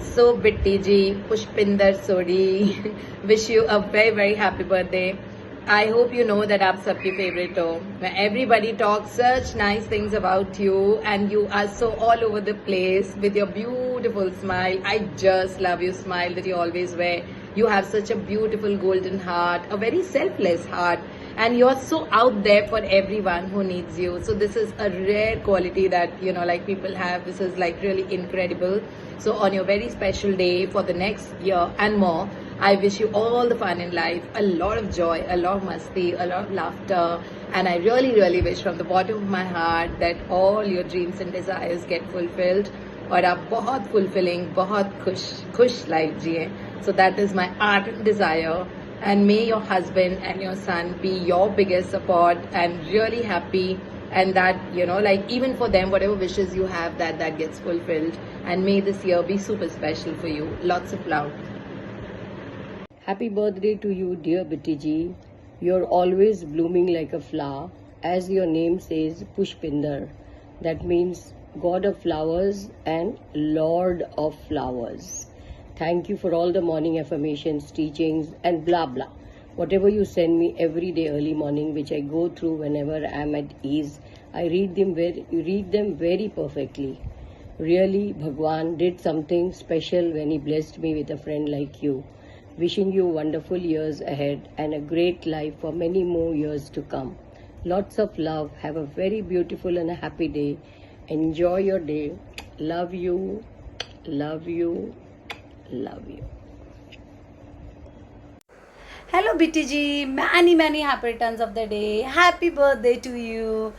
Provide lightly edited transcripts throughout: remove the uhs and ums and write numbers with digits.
So, Bitti ji, Pushpinder Sodi, wish you a very, very happy birthday. I hope you know that I'm सबकी favorite हो. Where everybody talks such nice things about you and you are so all over the place with your beautiful smile. I just love your smile that you always wear. You have such a beautiful golden heart, a very selfless heart, and you're so out there for everyone who needs you. So this is a rare quality that like people have. This is like really incredible. So on your very special day for the next year and more, I wish you all the fun in life, a lot of joy, a lot of masti, a lot of laughter, and I really, really wish from the bottom of my heart that all your dreams and desires get fulfilled और आप बहुत fulfilling, बहुत खुश life जिए. So that is my ardent desire. And may your husband and your son be your biggest support and really happy, and that like even for them whatever wishes you have that gets fulfilled, and may this year be super special for you. Lots of love. Happy birthday to you, dear Bitti ji. You're always blooming like a flower. As your name says, Pushpinder. That means God of flowers and Lord of flowers. Thank you for all the morning affirmations, teachings, and blah blah. Whatever you send me every day early morning, which I go through whenever I'm at ease, I read them very perfectly. Really, Bhagwan did something special when he blessed me with a friend like you. Wishing you wonderful years ahead and a great life for many more years to come. Lots of love. Have a very beautiful and a happy day. Enjoy your day. Love you. Love you. Love you. Hello Bitti ji, many happy returns of the day. Happy birthday to you,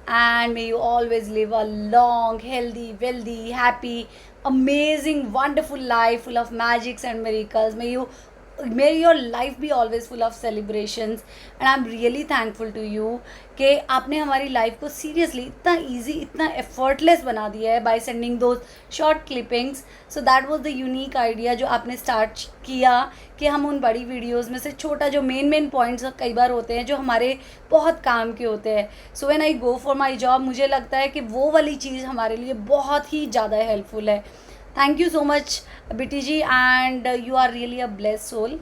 and may you always live a long, healthy, wealthy, happy, amazing, wonderful life full of magics and miracles. May your life be always full of celebrations, and I'm really thankful to you कि आपने हमारी life को seriously इतना easy, इतना effortless बना दिया है by sending those short clippings. So that was the unique idea जो आपने स्टार्ट किया कि हम उन बड़ी वीडियोस में से छोटा जो मेन पॉइंट्स कई बार होते हैं जो हमारे बहुत काम के होते हैं. So when I go for my job मुझे लगता है कि वो वाली चीज़ हमारे लिए बहुत ही ज़्यादा हेल्पफुल है. Thank you so much, Bitti ji, and you are really a blessed soul.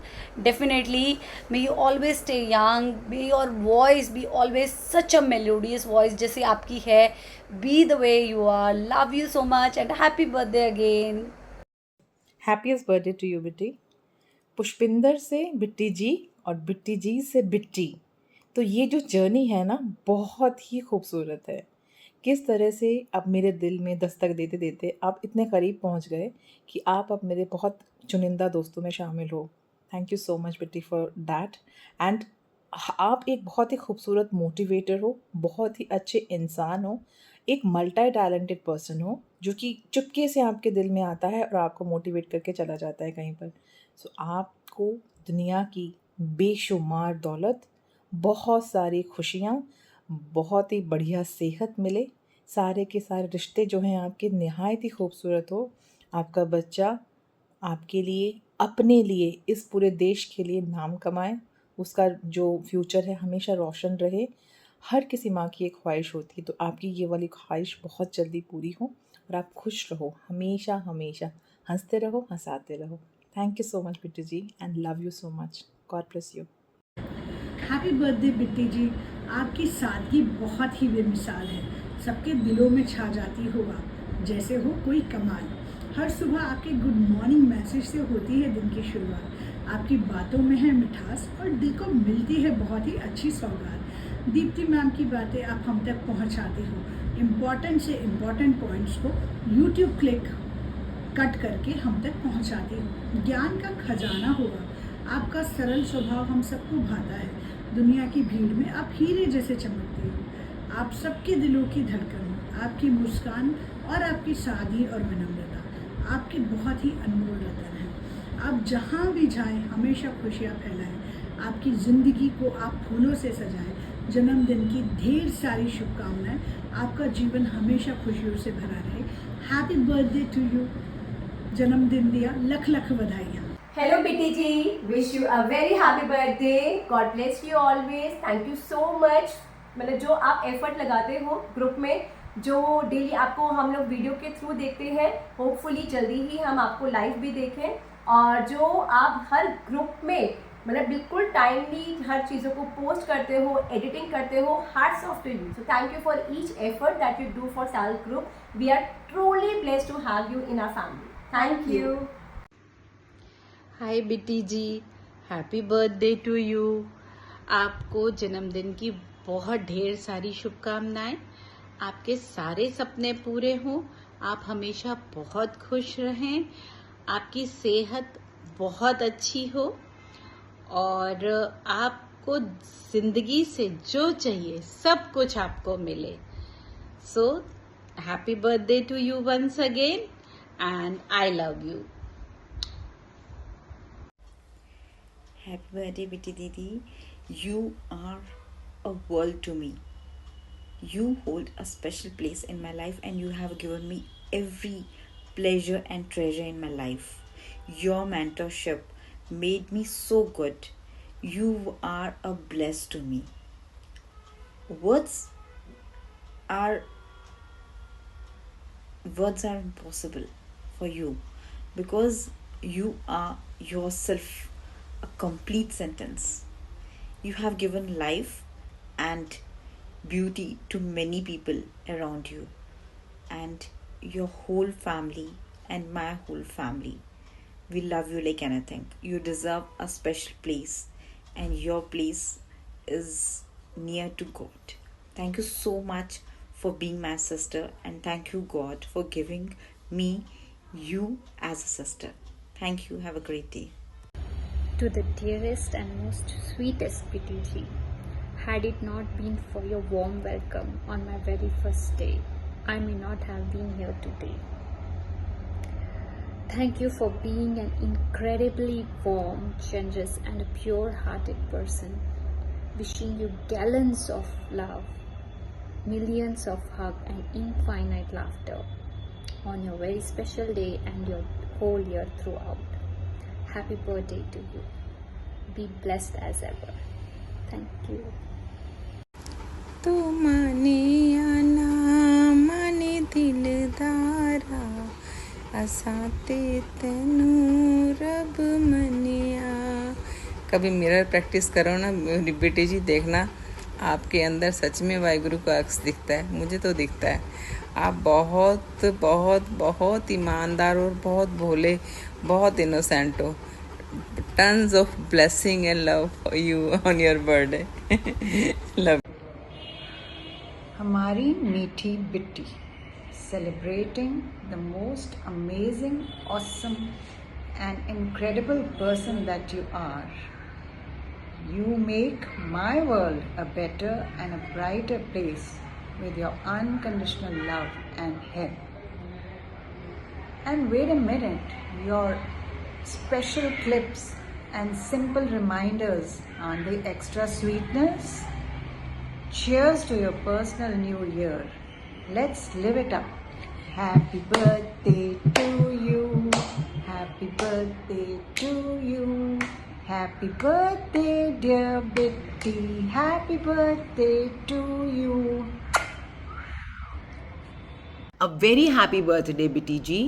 Definitely, may you always stay young. May your voice be always such a melodious voice, जैसे आपकी है. Be the way you are. Love you so much, and happy birthday again. Happiest birthday to you Bitti. Pushpinder से बिट्टी जी और बिट्टी जी से बिट्टी, तो ये जो journey है ना बहुत ही खूबसूरत है. किस तरह से अब मेरे दिल में दस्तक देते देते आप इतने करीब पहुंच गए कि आप अब मेरे बहुत चुनिंदा दोस्तों में शामिल हो. Thank you so much Bitti for that. And आप एक बहुत ही खूबसूरत मोटिवेटर हो, बहुत ही अच्छे इंसान हो, एक मल्टी टैलेंटेड पर्सन हो जो कि चुपके से आपके दिल में आता है और आपको मोटिवेट करके चला जाता है कहीं पर. सो आपको दुनिया की बेशुमार दौलत, बहुत सारी खुशियाँ, बहुत ही बढ़िया सेहत मिले, सारे के सारे रिश्ते जो हैं आपके नहायत ही खूबसूरत हो. आपका बच्चा आपके लिए, अपने लिए, इस पूरे देश के लिए नाम कमाए, उसका जो फ्यूचर है हमेशा रोशन रहे. हर किसी माँ की एक ख्वाहिश होती है, तो आपकी ये वाली ख्वाहिश बहुत जल्दी पूरी हो और आप खुश रहो, हमेशा हमेशा हंसते रहो, हंसाते रहो. Thank you so much Bitti ji and love you so much. God bless you. Happy birthday Bitti ji. आपकी सादगी बहुत ही बेमिसाल है, सबके दिलों में छा जाती हो आप, जैसे हो कोई कमाल. हर सुबह आपके गुड मॉर्निंग मैसेज से होती है दिन की शुरुआत. आपकी बातों में है मिठास और दिल को मिलती है बहुत ही अच्छी सौगात. दीप्ति मैम की बातें आप हम तक पहुंचाती हो, इम्पॉर्टेंट से इम्पॉर्टेंट पॉइंट्स को यूट्यूब क्लिक कट करके हम तक पहुंचाती हो. ज्ञान का खजाना होगा, आपका सरल स्वभाव हम सबको भाता है. दुनिया की भीड़ में आप हीरे जैसे चमकती हो. आप सबके दिलों की धड़कन हो. आपकी मुस्कान और आपकी सादगी और विनम्रता आपके बहुत ही अनमोल रतन हैं. आप जहाँ भी जाएं हमेशा खुशियाँ फैलाएं. आपकी ज़िंदगी को आप फूलों से सजाएं. जन्मदिन की ढेर सारी शुभकामनाएं. आपका जीवन हमेशा खुशियों से भरा रहे. Happy birthday to you. जन्मदिन दिया, लख लख बधाइयाँ. Hello Bitti ji, wish you a very happy birthday. God bless you always. Thank you so much. मतलब जो आप एफर्ट लगाते हो ग्रुप में जो डेली आपको हम लोग वीडियो के थ्रू देखते हैं, होपफुली जल्दी ही हम आपको लाइव भी देखें, और जो आप हर ग्रुप में मतलब बिल्कुल टाइमली हर चीज़ों को पोस्ट करते हो, एडिटिंग करते हो, hats off to you. So thank you for each effort that you do for cell group. We are truly blessed to have you in our family. Thank you. Hi Bitti ji, happy birthday to you. आपको जन्मदिन की बहुत ढेर सारी शुभकामनाएं. आपके सारे सपने पूरे हों. आप हमेशा बहुत खुश रहें. आपकी सेहत बहुत अच्छी हो और आपको जिंदगी से जो चाहिए सब कुछ आपको मिले. So happy birthday to you once again and I love you. Happy birthday, Bitty Didi. You are a world to me. You hold a special place in my life and you have given me every pleasure and treasure in my life. Your mentorship made me so good. You are a bless to me. Words are impossible for you because you are yourself a complete sentence. You have given life and beauty to many people around you, and your whole family and my whole family. We love you like anything. You deserve a special place, and your place is near to God. Thank you so much for being my sister, and thank you, God, for giving me you as a sister. Thank you. Have a great day. To the dearest and most sweetest PTG, had it not been for your warm welcome on my very first day, I may not have been here today. Thank you for being an incredibly warm, generous and a pure-hearted person. Wishing you gallons of love, millions of hugs and infinite laughter on your very special day and your whole year throughout. Happy birthday to you. Be blessed as ever. Thank you. तो माने या ना माने दिलदारा असा ते तेनू रब मनिया. कभी मिरर प्रैक्टिस करो ना बेटी जी, देखना आपके अंदर सच में वाहिगुरु का अक्स दिखता है. मुझे तो दिखता है. आप बहुत बहुत बहुत ईमानदार और बहुत भोले, बहुत इनोसेंट हो. Tons of blessing and love for you on your birthday. Love. हमारी मीठी बिट्टी, celebrating the most amazing, awesome and incredible person that you are. You make my world a better and a brighter place with your unconditional love and help. And wait a minute, your special clips and simple reminders on the extra sweetness. Cheers to your personal new year. Let's live it up. Happy birthday to you. Happy birthday to you. Happy birthday, dear Bitty. Happy birthday to you. A very happy birthday, Bitty ji.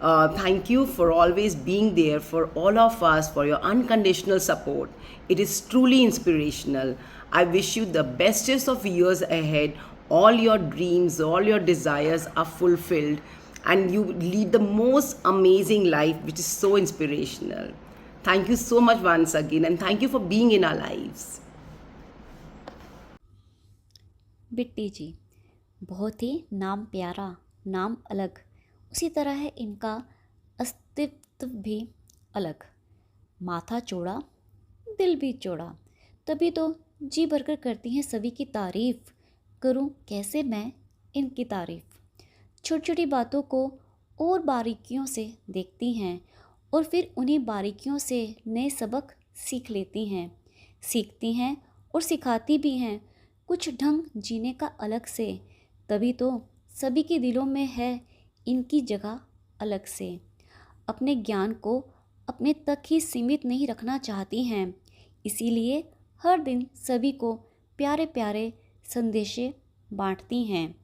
Thank you for always being there for all of us, for your unconditional support. It is truly inspirational. I wish you the bestest of years ahead. All your dreams, all your desires are fulfilled, and you lead the most amazing life, which is so inspirational. Thank you so much once again, and thank you for being in our lives. बिट्टी जी, बहुत ही नाम प्यारा, नाम अलग, उसी तरह है इनका अस्तित्व भी अलग. माथा चौड़ा, दिल भी चौड़ा, तभी तो जी भरकर करती हैं सभी की तारीफ़. करूं कैसे मैं इनकी तारीफ़. छोटी छोटी बातों को और बारीकियों से देखती हैं और फिर उन्हीं बारीकियों से नए सबक सीख लेती हैं. सीखती हैं और सिखाती भी हैं कुछ ढंग जीने का अलग से. तभी तो सभी के दिलों में है इनकी जगह अलग से. अपने ज्ञान को अपने तक ही सीमित नहीं रखना चाहती हैं, इसीलिए हर दिन सभी को प्यारे प्यारे संदेशे बांटती हैं.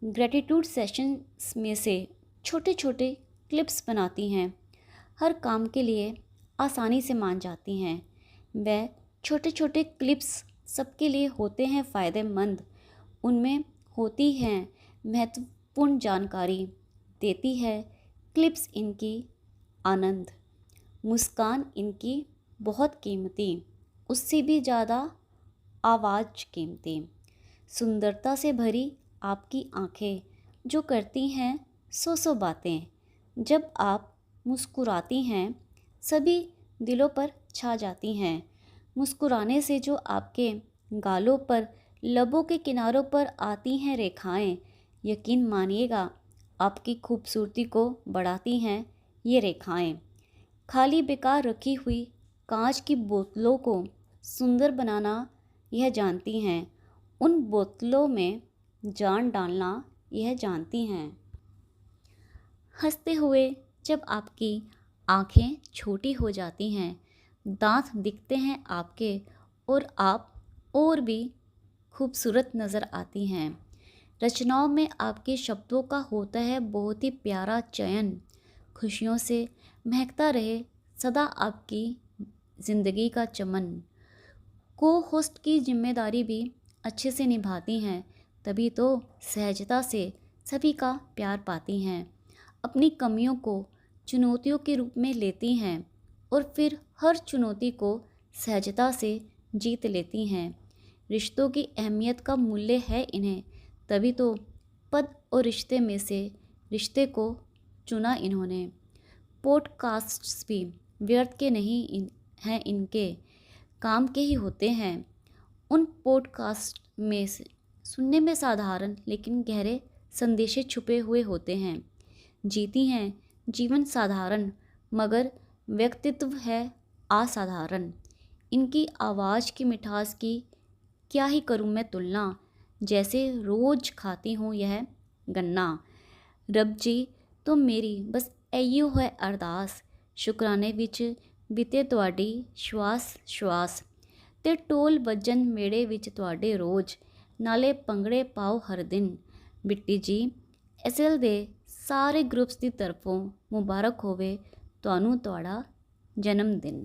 ग्रेटिट्यूड सेशंस में से छोटे छोटे क्लिप्स बनाती हैं। हर काम के लिए आसानी से मान जाती हैं। वह छोटे छोटे क्लिप्स सबके लिए होते हैं फ़ायदेमंद। उनमें होती हैं महत्वपूर्ण जानकारी, देती है क्लिप्स इनकी आनंद। मुस्कान इनकी बहुत कीमती, उससे भी ज़्यादा आवाज़ कीमती। सुंदरता से भरी आपकी आंखें जो करती हैं सौ बातें। जब आप मुस्कुराती हैं सभी दिलों पर छा जाती हैं। मुस्कुराने से जो आपके गालों पर, लबों के किनारों पर आती हैं रेखाएं, यकीन मानिएगा आपकी खूबसूरती को बढ़ाती हैं ये रेखाएं। खाली बेकार रखी हुई कांच की बोतलों को सुंदर बनाना यह जानती हैं। उन बोतलों में जान डालना यह जानती हैं। हंसते हुए जब आपकी आंखें छोटी हो जाती हैं, दांत दिखते हैं आपके और आप और भी खूबसूरत नज़र आती हैं। रचनाओं में आपके शब्दों का होता है बहुत ही प्यारा चयन। खुशियों से महकता रहे सदा आपकी ज़िंदगी का चमन। को होस्ट की जिम्मेदारी भी अच्छे से निभाती हैं, तभी तो सहजता से सभी का प्यार पाती हैं। अपनी कमियों को चुनौतियों के रूप में लेती हैं और फिर हर चुनौती को सहजता से जीत लेती हैं। रिश्तों की अहमियत का मूल्य है इन्हें, तभी तो पद और रिश्ते में से रिश्ते को चुना इन्होंने। पॉडकास्ट्स भी व्यर्थ के नहीं हैं, इनके काम के ही होते हैं। उन पॉडकास्ट में से सुनने में साधारण लेकिन गहरे संदेशे छुपे हुए होते हैं। जीती हैं जीवन साधारण मगर व्यक्तित्व है असाधारण। इनकी आवाज़ की मिठास की क्या ही करूँ मैं तुलना, जैसे रोज़ खाती हूँ यह गन्ना। रब जी तो मेरी बस एयो है अरदास, शुकराने विच बीते ਤੁਹਾਡੀ श्वास ते टोल वजन मेड़े विच ਤੁਹਾਡੇ रोज़, नाले ਭੰਗੜੇ पाओ हर दिन। बिट्टी जी एसएल दे सारे ग्रुप्स की तरफों मुबारक होवे ਤੁਹਾਨੂੰ ਤੁਹਾਡਾ जन्म दिन।